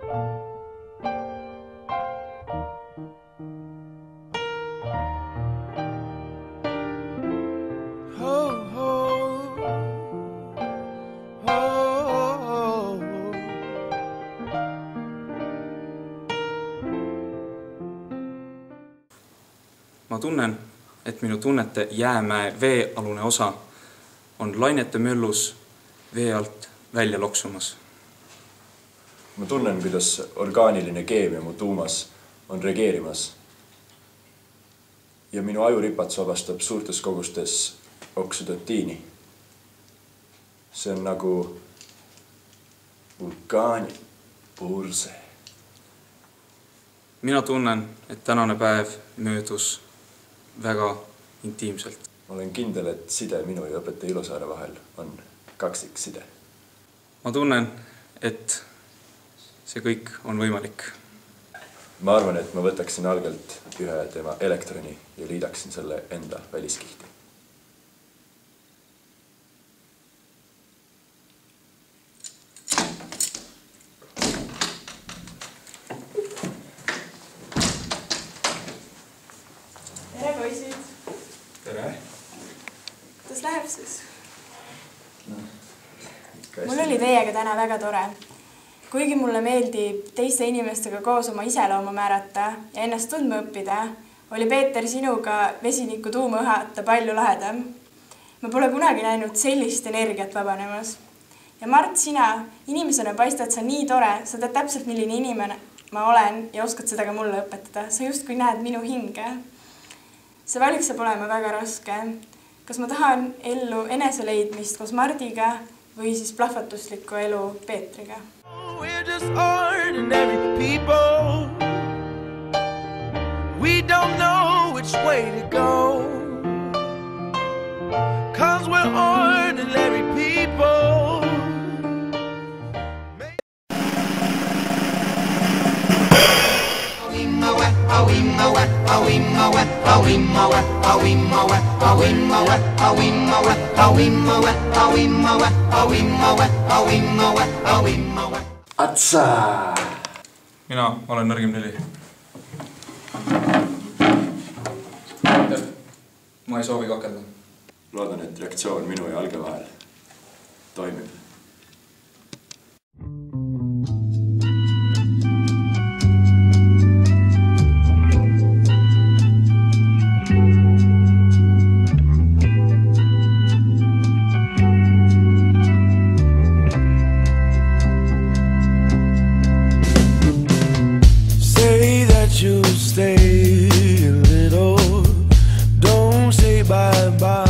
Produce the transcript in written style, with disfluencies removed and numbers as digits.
Ma tunnen, et minu tunnete jäämäe veealune osa on lainete möllus vee alt välja loksumas. Ma tunnen, kuidas orgaaniline keemia mu tuumas on reageerimas. Ja minu ajuripats vabastab suurtes kogustes oksüdotiini. See on nagu vulkaani purse. Mina tunnen, et tänane päev möödus väga intiimselt. Ma olen kindel, et side minu ja õpetaja Ilosaare vahel on kaksikside. Ma tunnen, et see kõik on võimalik. Ma arvan, et ma võtaksin algelt ühe tema elektroni ja liidaksin selle enda väliskihti. Tere, poisid! Tere! Kuidas läheb siis? Mul oli teiega täna väga tore. Kuigi mulle meeldib teiste inimestega koos oma iseloomu määrata ja ennast tundma õppida, oli Peeter sinuga vesiniku tuuma õhata palju lahedam. Ma pole kunagi näinud sellist energiat vabanemas. Ja Mart, sina inimesena paistad sa nii tore, sa tead täpselt, milline inimene ma olen ja oskad seda ka mulle õpetada. Sa justkui näed minu hinge. See valik saab olema väga raske. Kas ma tahan ellu eneseleidmist koos Mardiga või siis plahvatuslikku elu Peetriga? We're just ordinary people. We don't know which way to go, 'cause we're ordinary people. Atsa! Mina olen nõrgim 4. Ma ei soovi kakelda. Loodan, et reaktsioon minu ja Alge vahel toimib. You stay a little, don't say bye-bye.